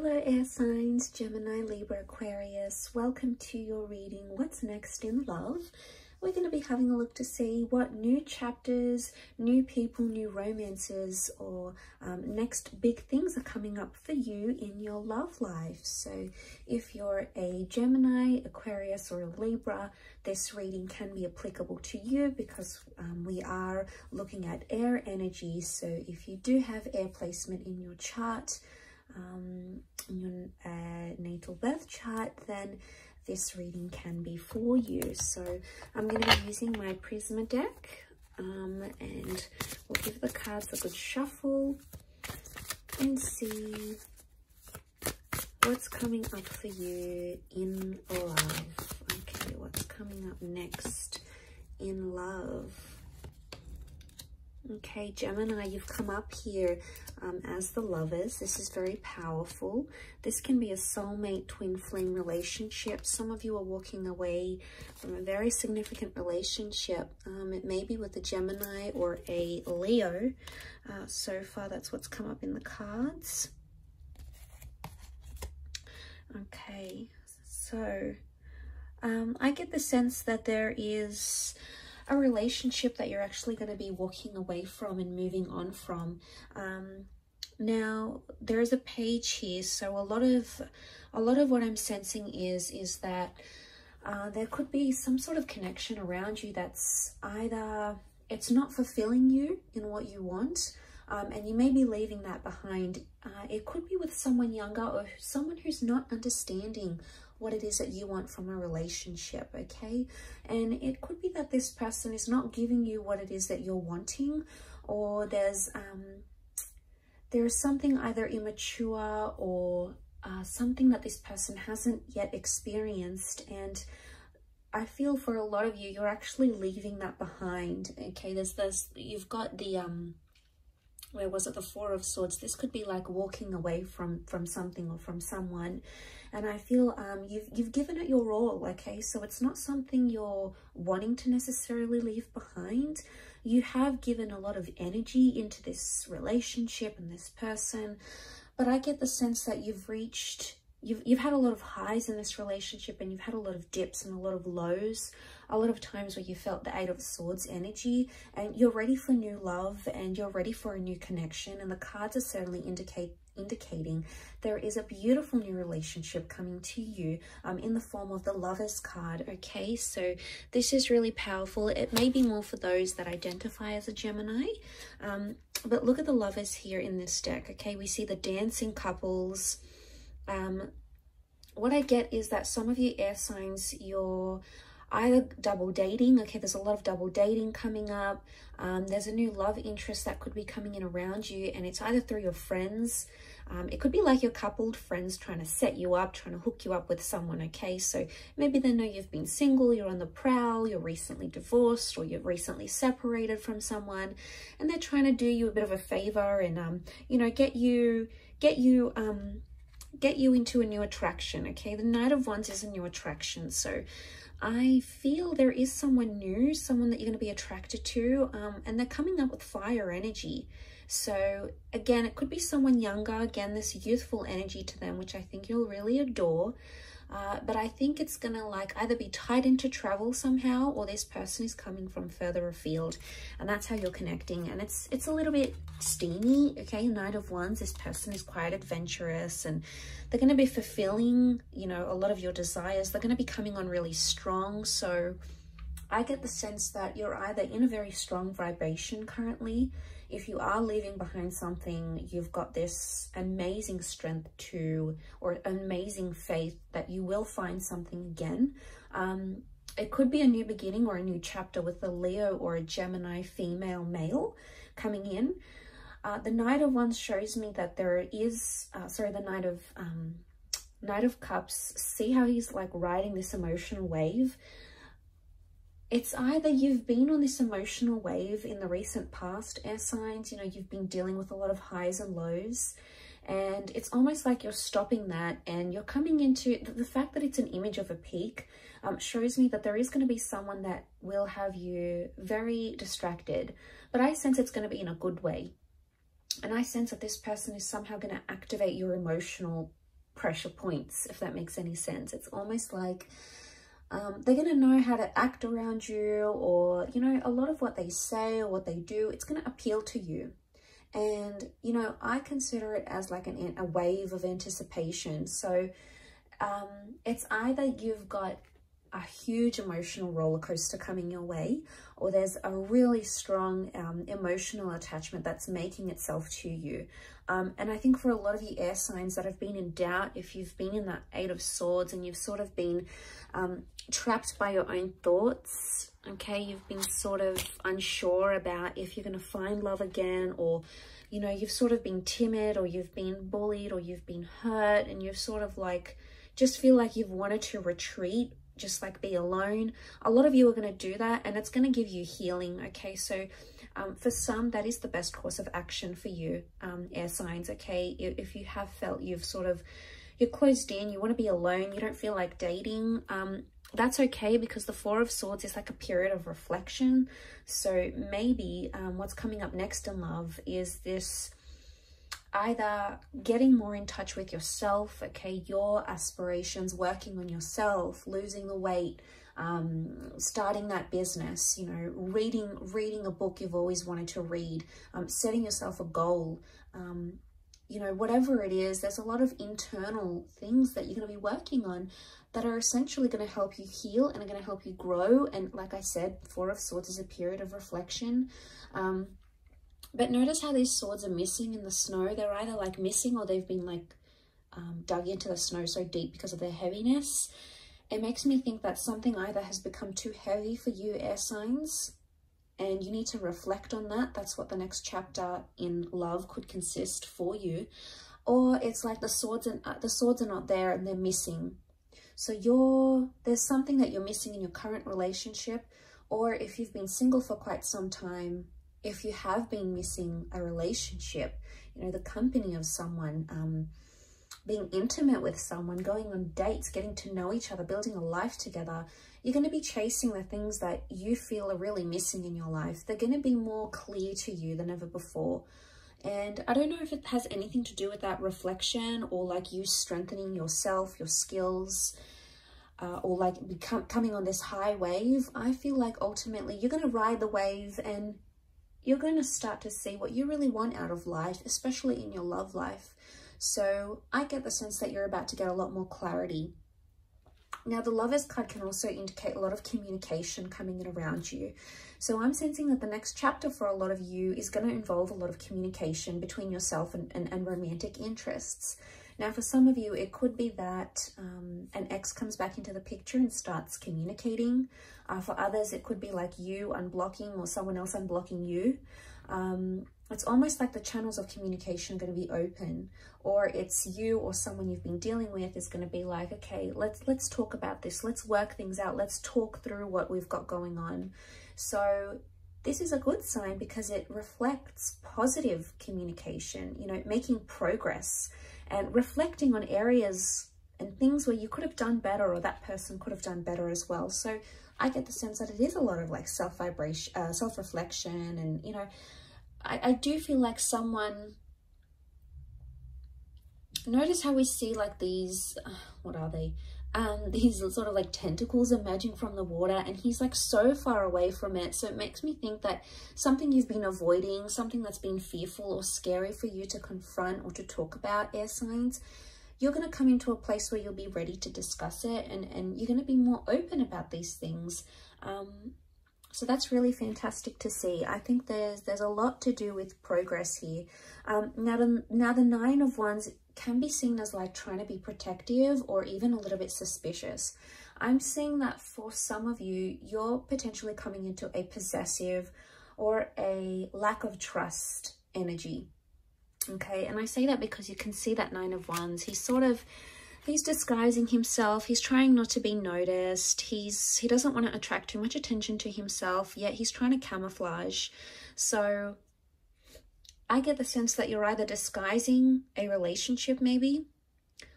Hello air signs, Gemini, Libra, Aquarius. Welcome to your reading, What's Next in Love. We're going to be having a look to see what new chapters, new people, new romances, or next big things are coming up for you in your love life. So if you're a Gemini, Aquarius, or a Libra, this reading can be applicable to you because we are looking at air energy. So if you do have air placement in your chart, in your natal birth chart, then this reading can be for you. So I'm going to be using my Prisma deck, and we'll give the cards a good shuffle and see what's coming up for you in love. Okay, what's coming up next in love? Okay, Gemini, you've come up here as the Lovers. This is very powerful. This can be a soulmate twin flame relationship. Some of you are walking away from a very significant relationship. It may be with a Gemini or a Leo. So far, that's what's come up in the cards. Okay, so I get the sense that there is a relationship that you're actually going to be walking away from and moving on from. Now there is a page here, so a lot of what I'm sensing is that there could be some sort of connection around you that's either it's not fulfilling you in what you want, and you may be leaving that behind. It could be with someone younger or someone who's not understanding what it is that you want from a relationship, okay? And it could be that this person is not giving you what it is that you're wanting, or there's something either immature or something that this person hasn't yet experienced. And I feel for a lot of you, you're actually leaving that behind, okay? You've got the where was it, the Four of Swords. This could be like walking away from something or from someone, and I feel you've given it your all, okay? So it's not something you're wanting to necessarily leave behind. You have given a lot of energy into this relationship and this person, but I get the sense that you've had a lot of highs in this relationship, and you've had a lot of dips and a lot of lows, a lot of times where you felt the Eight of Swords energy, and you're ready for new love and you're ready for a new connection. And the cards are certainly indicating there is a beautiful new relationship coming to you in the form of the Lovers card, okay? So this is really powerful. It may be more for those that identify as a Gemini, but look at the Lovers here in this deck, okay? We see the dancing couples. What I get is that some of you air signs, you're either double dating, okay? There's a lot of double dating coming up. There's a new love interest that could be coming in around you, and it's either through your friends. It could be like your coupled friends trying to set you up, trying to hook you up with someone, okay? So maybe they know you've been single, you're on the prowl, you're recently divorced, or you're recently separated from someone, and they're trying to do you a bit of a favor and you know, get you into a new attraction, okay? The Knight of Wands is a new attraction, so I feel there is someone new, someone that you're going to be attracted to, and they're coming up with fire energy. So again, it could be someone younger, again, this youthful energy to them, which I think you'll really adore. But I think it's gonna like either be tied into travel somehow, or this person is coming from further afield, and that's how you're connecting. And it's a little bit steamy, okay? Knight of Wands, this person is quite adventurous, and they're going to be fulfilling, you know, a lot of your desires. They're going to be coming on really strong. So I get the sense that you're either in a very strong vibration currently. If you are leaving behind something, you've got this amazing strength or amazing faith that you will find something again. It could be a new beginning or a new chapter with a Leo or a Gemini female male coming in. The Knight of Wands shows me that there is, the Knight of Cups, see how he's like riding this emotional wave. It's either you've been on this emotional wave in the recent past, air signs, you know, you've been dealing with a lot of highs and lows, and it's almost like you're stopping that and you're coming into the fact that it's an image of a peak. Shows me that there is going to be someone that will have you very distracted, but I sense it's going to be in a good way. And I sense that this person is somehow going to activate your emotional pressure points, if that makes any sense. It's almost like they're going to know how to act around you, or, you know, a lot of what they say or what they do, it's going to appeal to you. And, you know, I consider it as like a wave of anticipation. So it's either you've got a huge emotional roller coaster coming your way, or there's a really strong emotional attachment that's making itself to you. And I think for a lot of you air signs that have been in doubt, if you've been in that Eight of Swords and you've sort of been trapped by your own thoughts, okay, you've been sort of unsure about if you're going to find love again, or, you know, you've sort of been timid, or you've been bullied, or you've been hurt, and you've sort of like just feel like you've wanted to retreat, just like be alone. A lot of you are going to do that, and it's going to give you healing. Okay, so for some, that is the best course of action for you, air signs. Okay, if you have felt you're closed in, you want to be alone, you don't feel like dating, that's okay, because the Four of Swords is like a period of reflection. So maybe what's coming up next in love is this either getting more in touch with yourself, okay, your aspirations, working on yourself, losing the weight, starting that business, you know, reading a book you've always wanted to read, setting yourself a goal, you know, whatever it is. There's a lot of internal things that you're going to be working on that are essentially going to help you heal and are going to help you grow. And like I said, Four of Swords is a period of reflection. But notice how these swords are missing in the snow. They're either like missing, or they've been like dug into the snow so deep because of their heaviness. It makes me think that something either has become too heavy for you, air signs, and you need to reflect on that. That's what the next chapter in love could consist for you. Or it's like the swords are not there and they're missing. So there's something that you're missing in your current relationship, or if you've been single for quite some time, if you have been missing a relationship, you know, the company of someone, being intimate with someone, going on dates, getting to know each other, building a life together, you're going to be chasing the things that you feel are really missing in your life. They're going to be more clear to you than ever before. And I don't know if it has anything to do with that reflection, or like you strengthening yourself, your skills, or like coming on this high wave. I feel like ultimately you're going to ride the wave, and you're going to start to see what you really want out of life, especially in your love life. So I get the sense that you're about to get a lot more clarity. Now, the Lovers card can also indicate a lot of communication coming in around you. So I'm sensing that the next chapter for a lot of you is going to involve a lot of communication between yourself and romantic interests. Now, for some of you, it could be that an ex comes back into the picture and starts communicating. For others, it could be like you unblocking or someone else unblocking you. It's almost like the channels of communication are going to be open, or it's you or someone you've been dealing with is going to be like, okay, let's talk about this. Let's work things out. Let's talk through what we've got going on. So this is a good sign because it reflects positive communication, you know, making progress and reflecting on areas and things where you could have done better, or that person could have done better as well. So I get the sense that it is a lot of like self-reflection, and, you know, I do feel like someone, notice how we see like these, what are they? These sort of like tentacles emerging from the water, and he's like so far away from it. So it makes me think that something you've been avoiding, something that's been fearful or scary for you to confront or to talk about, air signs, you're going to come into a place where you'll be ready to discuss it, and you're going to be more open about these things. So that's really fantastic to see. I think there's a lot to do with progress here. Now the Nine of Wands can be seen as like trying to be protective or even a little bit suspicious. I'm seeing that for some of you, you're potentially coming into a possessive or a lack of trust energy. Okay, and I say that because you can see that Nine of Wands. He's disguising himself. He's trying not to be noticed. He doesn't want to attract too much attention to himself, yet he's trying to camouflage. So I get the sense that you're either disguising a relationship maybe,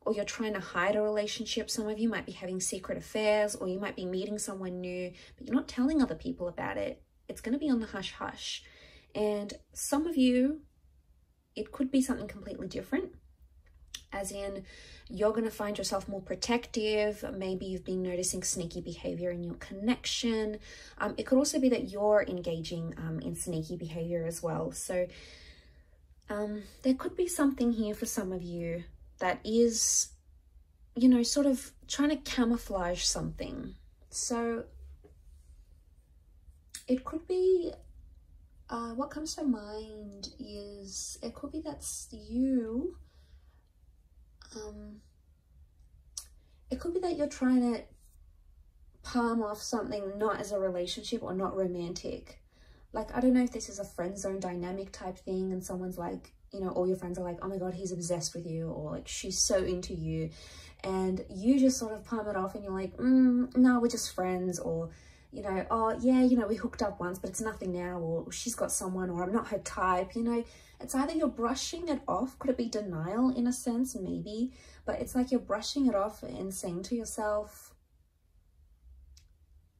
or you're trying to hide a relationship. Some of you might be having secret affairs, or you might be meeting someone new, but you're not telling other people about it. It's going to be on the hush hush. And some of you, it could be something completely different. as in you're going to find yourself more protective. Maybe you've been noticing sneaky behavior in your connection. It could also be that you're engaging in sneaky behavior as well. So there could be something here for some of you that is, you know, sort of trying to camouflage something. So it could be, what comes to mind is it could be that's you. It could be that you're trying to palm off something not as a relationship or not romantic. Like, I don't know if this is a friend zone dynamic type thing and someone's like, you know, all your friends are like, oh my God, he's obsessed with you, or like she's so into you, and you just sort of palm it off and you're like, no, we're just friends, or, you know, oh yeah, you know, we hooked up once, but it's nothing now, or she's got someone, or I'm not her type, you know. It's either you're brushing it off. Could it be denial in a sense? Maybe. But it's like you're brushing it off and saying to yourself,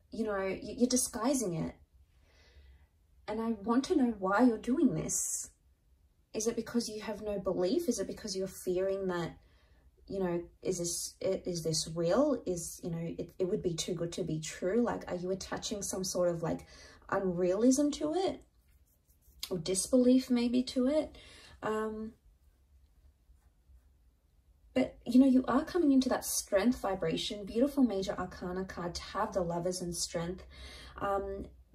you know, you're disguising it. And I want to know why you're doing this. Is it because you have no belief? Is it because you're fearing that, you know, is this real? You know, it would be too good to be true? Like, are you attaching some sort of like unrealism to it? Or disbelief maybe to it? But, you know, you are coming into that strength vibration. Beautiful major arcana card to have the Lovers and strength.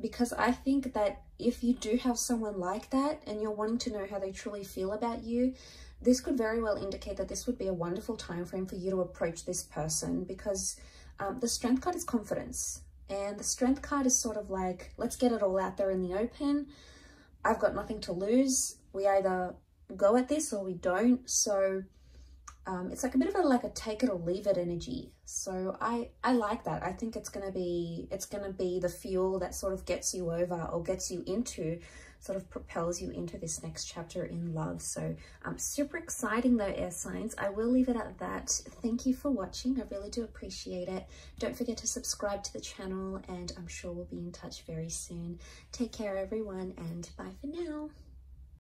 Because I think that if you do have someone like that and you're wanting to know how they truly feel about you, this could very well indicate that this would be a wonderful time frame for you to approach this person, because the strength card is confidence. And the strength card is sort of like, let's get it all out there in the open. I've got nothing to lose. We either go at this or we don't. So it's like a bit of a take it or leave it energy. So I like that. I think it's gonna be the fuel that sort of gets you over, or gets you into, sort of propels you into this next chapter in love. So super exciting though, air signs. I will leave it at that. Thank you for watching. I really do appreciate it. Don't forget to subscribe to the channel, and I'm sure we'll be in touch very soon. Take care everyone, and bye for now.